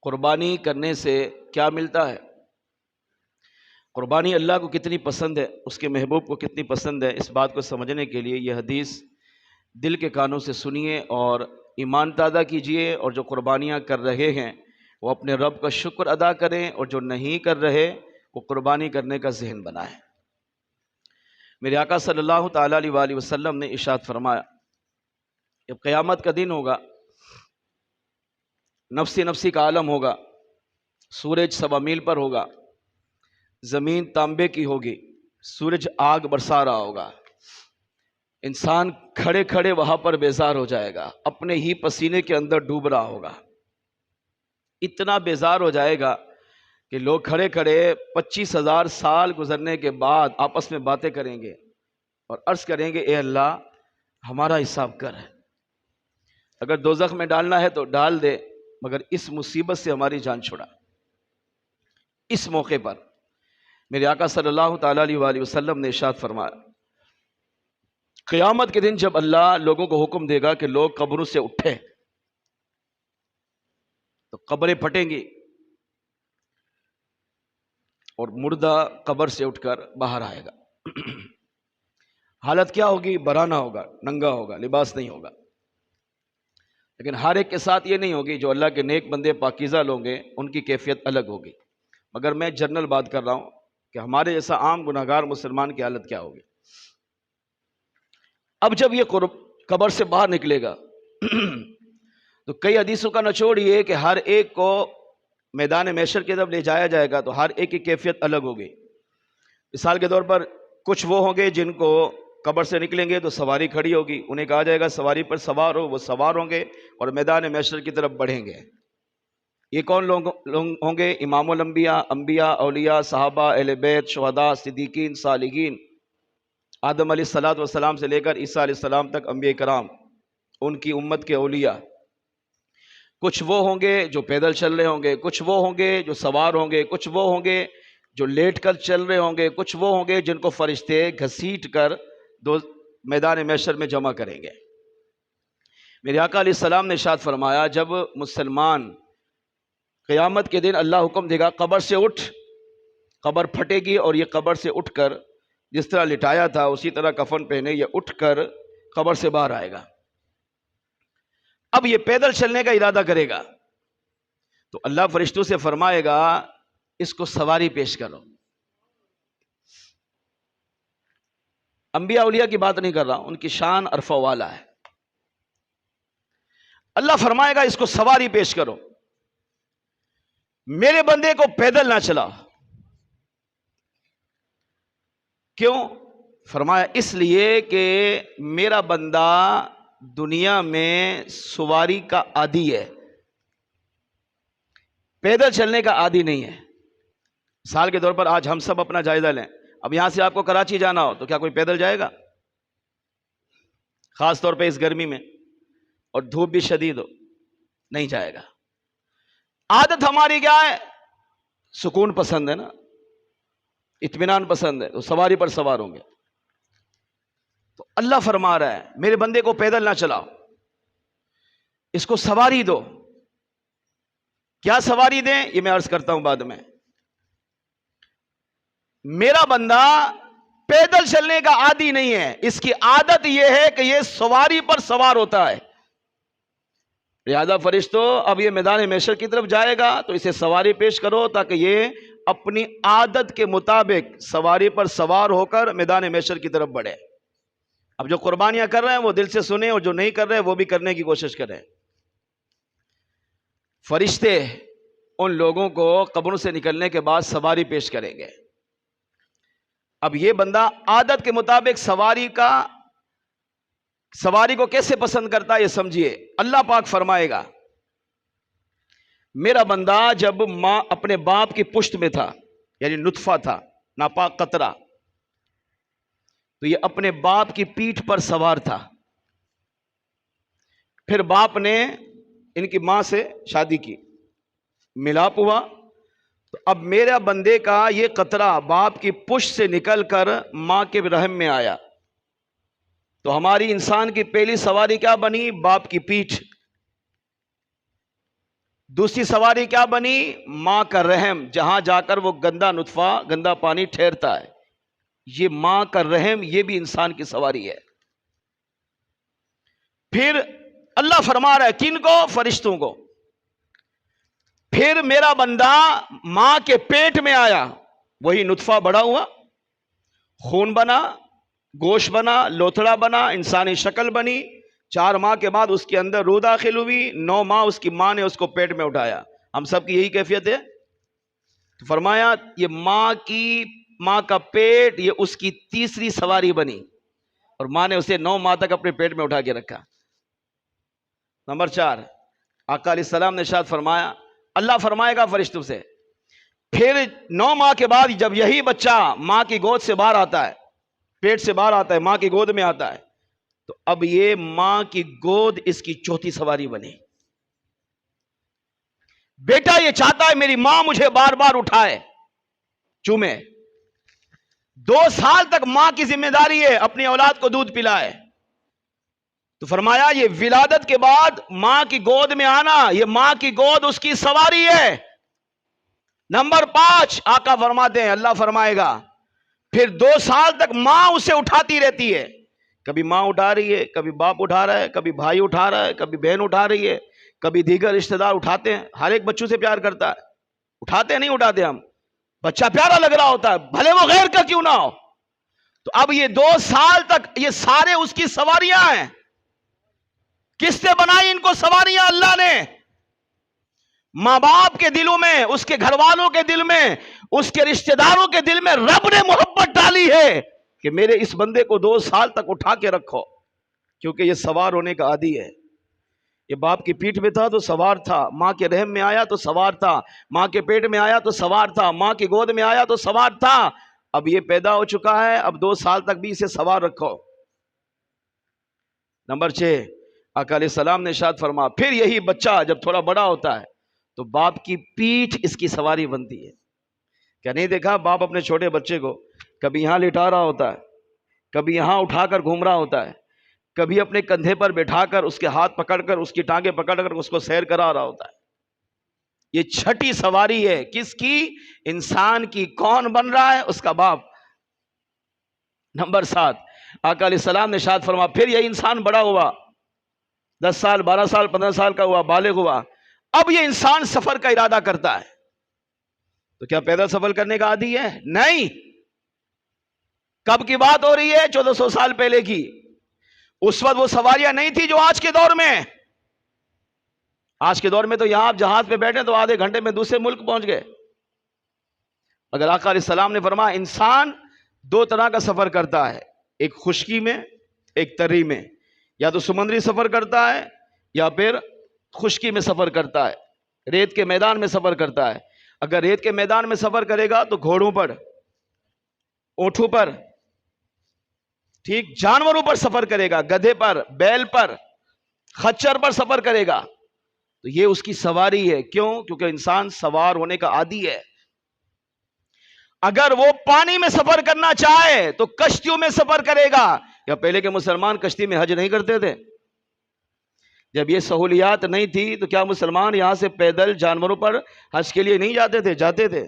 قربانی کرنے سے کیا ملتا ہے؟ قربانی اللہ کو کتنی پسند ہے، اس کے محبوب کو کتنی پسند ہے، اس بات کو سمجھنے کے لیے یہ حدیث دل کے کانوں سے سنیے اور ایمان تازہ کیجئے، اور جو قربانیاں کر رہے ہیں وہ اپنے رب کا شکر ادا کریں، اور جو نہیں کر رہے وہ قربانی کرنے کا ذہن بنائیں۔ میرے آقا صلی اللہ تعالیٰ علیہ وآلہ وسلم نے ارشاد فرمایا، جب قیامت کا دن ہوگا، نفسی نفسی کا عالم ہوگا، سورج 1.25 میل پر ہوگا، زمین تانبے کی ہوگی، سورج آگ برسا رہا ہوگا، انسان کھڑے کھڑے وہاں پر بیزار ہو جائے گا، اپنے ہی پسینے کے اندر ڈوب رہا ہوگا، اتنا بیزار ہو جائے گا کہ لوگ کھڑے کھڑے 25,000 سال گزرنے کے بعد آپس میں باتیں کریں گے اور عرض کریں گے، اے اللہ ہمارا حساب کر ہے، اگر دوزخ میں ڈالنا ہے تو ڈال دے، مگر اس مصیبت سے ہماری جان چھڑا۔ اس موقع پر میرے آقا صلی اللہ تعالیٰ علیہ وآلہ وسلم نے ارشاد فرمایا، قیامت کے دن جب اللہ لوگوں کو حکم دے گا کہ لوگ قبروں سے اٹھیں، تو قبریں پھٹیں گی اور مردہ قبر سے اٹھ کر باہر آئے گا۔ حالت کیا ہوگی؟ برہنہ ہوگا، ننگا ہوگا، لباس نہیں ہوگا، لیکن ہر ایک کے ساتھ یہ نہیں ہوگی۔ جو اللہ کے نیک بندے پاکیزہ لوگ ہیں ان کی کیفیت الگ ہوگی، مگر میں جنرل بات کر رہا ہوں کہ ہمارے جیسا عام گناہگار مسلمان کی حالت کیا ہوگی۔ اب جب یہ قبر سے باہر نکلے گا تو کئی حدیثوں کا نچوڑ یہ ہے کہ ہر ایک کو میدان محشر کی طرف لے جایا جائے گا تو ہر ایک کی کیفیت الگ ہوگی۔ مثال کے طور پر کچھ وہ ہوں گے جن کو قبر سے نکلیں گے تو سواری کھڑی ہوگی، انہیں کہا جائے گا سواری پر سوار ہو، وہ سوار ہوں گے اور میدان محشر کی طرف بڑھیں گے۔ یہ کون لوگ ہوں گے؟ امام الانبیاء، انبیاء، اولیاء، صحابہ، اہل بیت، شہداء، صدیقین، صالحین، آدم علیہ السلام سے لے کر عیسیٰ علیہ السلام تک انبیاء کرام، ان کی امت کے اولیاء۔ کچھ وہ ہوں گے جو پیدل چل رہے ہوں گے، کچھ وہ ہوں گے جو سوار ہوں گے، کچھ وہ ہوں گے جو لیٹ کر چل رہے ہوں گے، کچھ وہ ہوں گے جن کو فرشتے گھسیٹ کر میدان محشر میں جمع کریں گے۔ میرے آقا علیہ السلام نے ارشاد فرمایا، جب مسلمان قیامت کے دن اللہ حکم دے گا قبر سے اٹھ، قبر پھٹے گی اور یہ قبر سے اٹھ کر جس طرح لٹایا تھا اسی طرح کفن پہنے یہ اٹھ کر قبر سے باہر آئے گا۔ اب یہ پیدل چلنے کا ارادہ کرے گا تو اللہ فرشتوں سے فرمائے گا، اس کو سواری پیش کرو۔ انبیاء اولیاء کی بات نہیں کر رہا، ان کی شان عرفہ والا ہے۔ اللہ فرمائے گا اس کو سواری پیش کرو، میرے بندے کو پیدل نہ چلا۔ کیوں؟ فرمایا اس لیے کہ میرا بندہ دنیا میں سواری کا عادی ہے، پیدل چلنے کا عادی نہیں ہے۔ مثال کے طور پر آج ہم سب اپنا جائزہ لیں، اب یہاں سے آپ کو کراچی جانا ہو تو کیا کوئی پیدل جائے گا؟ خاص طور پہ اس گرمی میں اور دھوپ بھی شدید ہو، نہیں جائے گا۔ عادت ہماری کیا ہے؟ سکون پسند ہے نا، اطمینان پسند ہے، تو سواری پر سوار ہوں گے۔ تو اللہ فرما رہا ہے میرے بندے کو پیدل نہ چلاؤ، اس کو سواری دو۔ کیا سواری دیں یہ میں عرض کرتا ہوں بعد میں۔ میرا بندہ پیدل چلنے کا عادی نہیں ہے، اس کی عادت یہ ہے کہ یہ سواری پر سوار ہوتا ہے۔ لہذا فرشتوں اب یہ میدان محشر کی طرف جائے گا تو اسے سواری پیش کرو تاکہ یہ اپنی عادت کے مطابق سواری پر سوار ہو کر میدان محشر کی طرف بڑھے۔ اب جو قربانیاں کر رہے ہیں وہ دل سے سنیں، اور جو نہیں کر رہے وہ بھی کرنے کی کوشش کریں۔ فرشتے ان لوگوں کو قبروں سے نکلنے کے بعد سواری پیش کریں گے۔ اب یہ بندہ عادت کے مطابق سواری کو کیسے پسند کرتا ہے یہ سمجھیے۔ اللہ پاک فرمائے گا میرا بندہ جب ماں اپنے باپ کی پشت میں تھا، یعنی نطفہ تھا، ناپاک قطرہ، تو یہ اپنے باپ کی پیٹھ پر سوار تھا۔ پھر باپ نے ان کی ماں سے شادی کی، ملاپ ہوا، تو اب میرا بندے کا یہ قطرہ باپ کی پشت سے نکل کر ماں کے رحم میں آیا، تو ہماری انسان کی پہلی سواری کیا بنی؟ باپ کی پیٹھ۔ دوسری سواری کیا بنی؟ ماں کا رحم، جہاں جا کر وہ گندا نطفہ، گندا پانی ٹھہرتا ہے، یہ ماں کا رحم، یہ بھی انسان کی سواری ہے۔ پھر اللہ فرما رہا ہے کن کو؟ فرشتوں کو۔ پھر میرا بندہ ماں کے پیٹ میں آیا، وہی نطفہ بڑا ہوا، خون بنا، گوشت بنا، لوتھڑا بنا، انسانی شکل بنی، 4 ماہ کے بعد اس کے اندر روح داخل ہوئی، 9 ماہ اس کی ماں نے اس کو پیٹ میں اٹھایا۔ ہم سب کی یہی کیفیت ہے۔ تو فرمایا یہ ماں کا پیٹ، یہ اس کی تیسری سواری بنی، اور ماں نے اسے 9 ماہ تک اپنے پیٹ میں اٹھا کے رکھا۔ نمبر 4، آقا علیہ السلام نے ارشاد فرمایا، اللہ فرمائے گا فرشتوں سے، پھر 9 ماہ کے بعد جب یہی بچہ ماں کی گود سے باہر آتا ہے، پیٹ سے باہر آتا ہے، ماں کی گود میں آتا ہے، تو اب یہ ماں کی گود اس کی چوتھی سواری بنی۔ بیٹا یہ چاہتا ہے میری ماں مجھے بار بار اٹھائے، چومے۔ 2 سال تک ماں کی ذمہ داری ہے اپنی اولاد کو دودھ پلائے۔ تو فرمایا یہ ولادت کے بعد ماں کی گود میں آنا، یہ ماں کی گود اس کی سواری ہے۔ نمبر 5، آقا فرماتے ہیں، اللہ فرمائے گا پھر 2 سال تک ماں اسے اٹھاتی رہتی ہے، کبھی ماں اٹھا رہی ہے، کبھی باپ اٹھا رہا ہے، کبھی بھائی اٹھا رہا ہے، کبھی بہن اٹھا رہی ہے، کبھی دیگر رشتہ دار اٹھاتے ہیں۔ ہر ایک بچوں سے پیار کرتا ہے، اٹھاتے ہیں نہیں اٹھاتے ہم، بچہ پیارا لگ رہا ہوتا ہے بھلے وہ غیر کا کیوں نہ ہو۔ تو اب یہ 2 سال تک یہ سارے اس کی سواریاں ہیں۔ کس نے بنائی ان کو سواریاں؟ اللہ نے۔ ماں باپ کے دلوں میں، اس کے گھر والوں کے دل میں، اس کے رشتہ داروں کے دل میں رب نے محبت ڈالی ہے کہ میرے اس بندے کو 2 سال تک اٹھا کے رکھو، کیونکہ یہ سوار ہونے کا عادی ہے۔ یہ باپ کی پیٹھ میں تھا تو سوار تھا، ماں کے رحم میں آیا تو سوار تھا، ماں کے پیٹ میں آیا تو سوار تھا، ماں کی گود میں آیا تو سوار تھا۔ اب یہ پیدا ہو چکا ہے، اب 2 سال تک بھی اسے سوار رکھو۔ نمبر 6، آقا علیہ السلام نے ارشاد فرما پھر یہی بچہ جب تھوڑا بڑا ہوتا ہے تو باپ کی پیٹھ اس کی سواری بنتی ہے۔ کیا نہیں دیکھا باپ اپنے چھوٹے بچے کو کبھی یہاں لٹا رہا ہوتا ہے، کبھی یہاں اٹھا کر گھوم رہا ہوتا ہے، کبھی اپنے کندھے پر بٹھا کر اس کے ہاتھ پکڑ کر اس کی ٹانگیں پکڑ کر اس کو سیر کرا رہا ہوتا ہے۔ یہ چھٹی سواری ہے، کس کی؟ انسان کی۔ کون بن رہا ہے؟ اس کا باپ۔ نمبر 7، آقا علیہ السلام نے ارشاد فرما پھر یہ انسان بڑا ہوا، 10 سال 12 سال 15 سال کا ہوا، بالغ ہوا، اب یہ انسان سفر کا ارادہ کرتا ہے۔ تو کیا پیدل سفر کرنے کا عادی ہے؟ نہیں۔ کب کی بات ہو رہی ہے؟ 1400 سال پہلے کی۔ اس وقت وہ سواریاں نہیں تھی جو آج کے دور میں۔ آج کے دور میں تو یہاں آپ جہاز پہ بیٹھے تو آدھے گھنٹے میں دوسرے ملک پہنچ گئے۔ اگر آقا علیہ السلام نے فرمایا انسان 2 طرح کا سفر کرتا ہے، ایک خشکی میں، ایک تری میں، یا تو سمندری سفر کرتا ہے یا پھر خشکی میں سفر کرتا ہے، ریت کے میدان میں سفر کرتا ہے۔ اگر ریت کے میدان میں سفر کرے گا تو گھوڑوں پر، اونٹوں پر، ٹھیک، جانوروں پر سفر کرے گا، گدھے پر، بیل پر، خچر پر سفر کرے گا۔ تو یہ اس کی سواری ہے۔ کیوں؟ کیونکہ انسان سوار ہونے کا عادی ہے۔ اگر وہ پانی میں سفر کرنا چاہے تو کشتیوں میں سفر کرے گا۔ یا پہلے کے مسلمان کشتی میں حج نہیں کرتے تھے؟ جب یہ سہولیات نہیں تھی تو کیا مسلمان یہاں سے پیدل جانوروں پر حج کے لیے نہیں جاتے تھے؟ جاتے تھے۔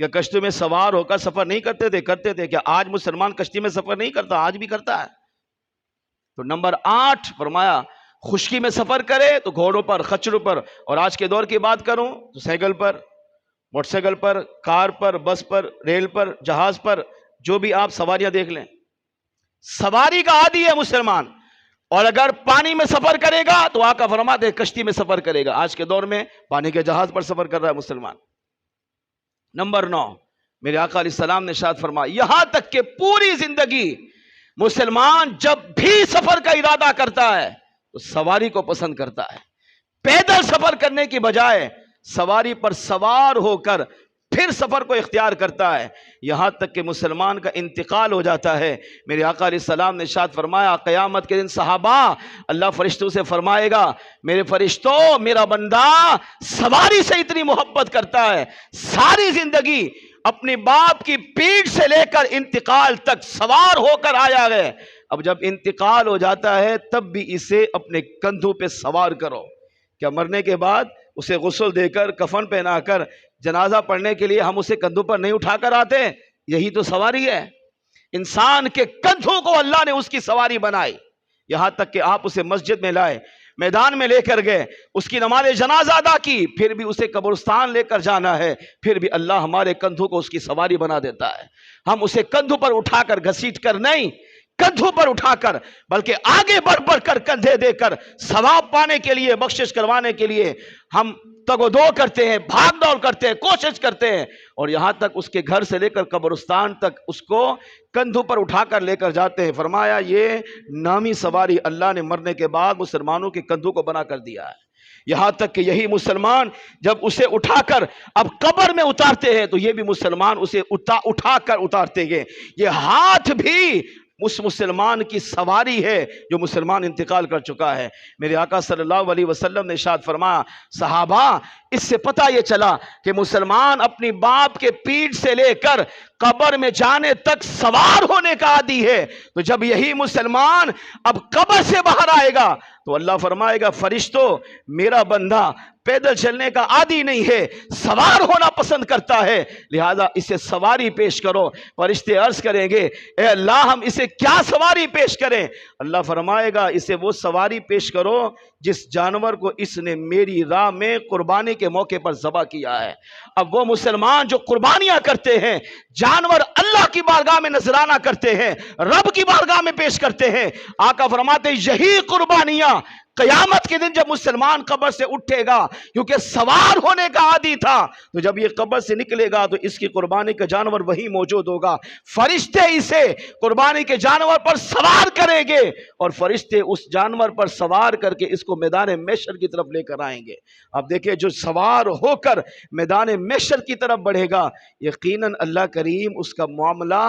یا کشتیوں میں سوار ہو کر سفر نہیں کرتے تھے؟ کرتے تھے۔ کیا آج مسلمان کشتی میں سفر نہیں کرتا؟ آج بھی کرتا ہے۔ تو نمبر 8 فرمایا خشکی میں سفر کرے تو گھوڑوں پر، خچروں پر، اور آج کے دور کی بات کروں تو سائیکل پر، موٹر سائیکل پر، کار پر، بس پر، ریل پر، جہاز پر، جو بھی آپ سواریاں دیکھ لیں، سواری کا عادی ہے مسلمان۔ اور اگر پانی میں سفر کرے گا تو آقا فرماتے ہیں کشتی میں سفر کرے گا۔ آج کے دور میں پانی کے جہاز پر سفر کر رہا ہے مسلمان۔ نمبر 9، میرے آقا علیہ السلام نے ارشاد فرمایا یہاں تک کہ پوری زندگی مسلمان جب بھی سفر کا ارادہ کرتا ہے تو سواری کو پسند کرتا ہے، پیدل سفر کرنے کی بجائے سواری پر سوار ہو کر پھر سفر کو اختیار کرتا ہے، یہاں تک کہ مسلمان کا انتقال ہو جاتا ہے۔ میرے آقا علیہ السلام نے ارشاد فرمایا قیامت کے دن صحابہ اللہ فرشتوں سے فرمائے گا میرے فرشتوں میرا بندہ سواری سے اتنی محبت کرتا ہے، ساری زندگی اپنی باپ کی پیٹھ سے لے کر انتقال تک سوار ہو کر آیا ہے، اب جب انتقال ہو جاتا ہے تب بھی اسے اپنے کندھوں پہ سوار کرو۔ کیا مرنے کے بعد اسے غسل دے کر کفن پہنا کر جنازہ پڑھنے کے لیے ہم اسے کندھوں پر نہیں اٹھا کر آتے؟ یہی تو سواری ہے۔ انسان کے کندھوں کو اللہ نے اس کی سواری بنائی، یہاں تک کہ آپ اسے مسجد میں لائے، میدان میں لے کر گئے، اس کی نماز جنازہ ادا کی، پھر بھی اسے قبرستان لے کر جانا ہے، پھر بھی اللہ ہمارے کندھوں کو اس کی سواری بنا دیتا ہے۔ ہم اسے کندھوں پر اٹھا کر گھسیٹ کر نہیں، کندھوں پر اٹھا کر، بلکہ آگے بڑھ بڑھ کر کندھے دے کر ثواب پانے کے لیے، بخشش کروانے کے لیے ہم تگ و دو کرتے ہیں، بھاگ دوڑ کرتے ہیں، کوشش کرتے ہیں، اور یہاں تک اس کے گھر سے لے کر قبرستان تک اس کو کندھوں پر اٹھا کر لے کر جاتے ہیں۔ فرمایا یہ نامی سواری اللہ نے مرنے کے بعد مسلمانوں کے کندھوں کو بنا کر دیا ہے، یہاں تک کہ یہی مسلمان جب اسے اٹھا کر اب قبر میں اتارتے ہیں تو یہ بھی مسلمان اسے اٹھا کر اتارتے ہیں۔ یہ ہاتھ بھی اس مسلمان کی سواری ہے جو مسلمان انتقال کر چکا ہے۔ میرے آقا صلی اللہ علیہ وسلم نے ارشاد فرمایا، صحابہ اس سے پتہ یہ چلا کہ مسلمان اپنی باپ کے پیٹھ سے لے کر قبر میں جانے تک سوار ہونے کا عادی ہے، تو جب یہی مسلمان اب قبر سے باہر آئے گا تو اللہ فرمائے گا، فرشتوں میرا بندہ پیدل چلنے کا عادی نہیں ہے، سوار ہونا پسند کرتا ہے، لہذا اسے سواری پیش کرو۔ فرشتے عرض کریں گے، اے اللہ ہم اسے کیا سواری پیش کریں؟ اللہ فرمائے گا، اسے وہ سواری پیش کرو جس جانور کو اس نے میری راہ میں قربانی کے موقع پر ذبح کیا ہے۔ اب وہ مسلمان جو قربانیاں کرتے ہیں، جانور اللہ کی بارگاہ میں نذرانہ کرتے ہیں، رب کی بارگاہ میں پیش کرتے ہیں، آقا فرماتے ہیں یہی قربانیاں قیامت کے دن جب مسلمان قبر سے اٹھے گا، کیونکہ سوار ہونے کا عادی تھا، تو جب یہ قبر سے نکلے گا تو اس کی قربانی کا جانور وہی موجود ہوگا، فرشتے اسے قربانی کے جانور پر سوار کریں گے، اور فرشتے اس جانور پر سوار کر کے اس کو میدان محشر کی طرف لے کر آئیں گے۔ اب دیکھیں جو سوار ہو کر میدان محشر کی طرف بڑھے گا، یقیناً اللہ کریم اس کا معاملہ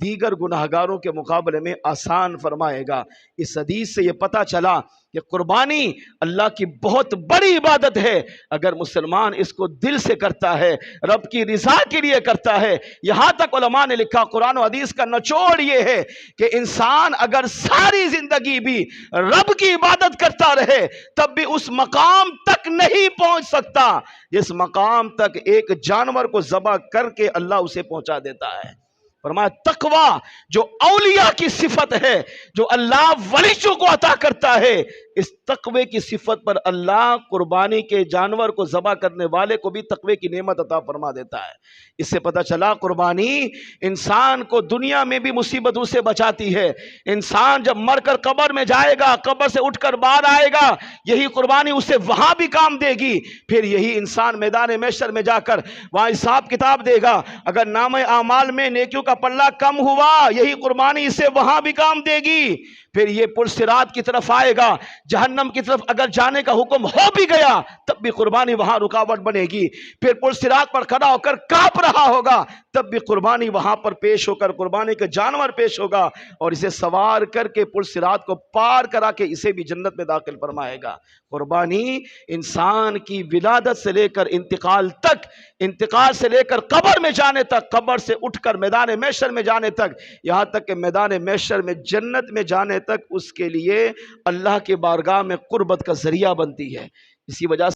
دیگر گناہگاروں کے مقابلے میں آسان فرمائے گا۔ اس حدیث سے یہ پتہ چلا کہ قربانی اللہ کی بہت بڑی عبادت ہے، اگر مسلمان اس کو دل سے کرتا ہے، رب کی رضا کے لیے کرتا ہے۔ یہاں تک علماء نے لکھا، قرآن و حدیث کا نچوڑ یہ ہے کہ انسان اگر ساری زندگی بھی رب کی عبادت کرتا رہے تب بھی اس مقام تک نہیں پہنچ سکتا جس مقام تک ایک جانور کو ذبح کر کے اللہ اسے پہنچا دیتا ہے۔ فرمایا تقوی جو اولیاء کی صفت ہے، جو اللہ ولیوں کو عطا کرتا ہے، اس تقوی کی صفت پر اللہ قربانی کے جانور کو ذبح کرنے والے کو بھی تقوی کی نعمت عطا فرما دیتا ہے۔ اس سے پتہ چلا قربانی انسان کو دنیا میں بھی مصیبتوں سے بچاتی ہے۔ انسان جب مر کر قبر میں جائے گا، قبر سے اٹھ کر باہر آئے گا، یہی قربانی اسے وہاں بھی کام دے گی، پھر یہی انسان میدان محشر میں جا کر وہاں حساب کتاب دے گا، اگر نام اعمال میں نیکیوں کا پلہ کم ہوا، یہی قربانی اسے وہاں بھی کام دے گی، پھر یہ پرصراط کی طرف آئے گا، جہنم کی طرف اگر جانے کا حکم ہو بھی گیا تب بھی قربانی وہاں رکاوٹ بنے گی، پھر پرصراط پر کھڑا ہو کر کانپ رہا ہوگا تب بھی قربانی وہاں پر پیش ہو کر قربانی کا جانور پیش ہوگا اور اسے سوار کر کے پرصراط کو پار کرا کے اسے بھی جنت میں داخل فرمائے گا۔ قربانی انسان کی ولادت سے لے کر انتقال تک، انتقال سے لے کر قبر میں جانے تک، قبر سے اٹھ کر میدان محشر میں جانے تک، یہاں تک کہ میدان محشر میں جنت میں جانے تک اس کے لیے اللہ کے بارگاہ میں قربت کا ذریعہ بنتی ہے۔ اسی وجہ سے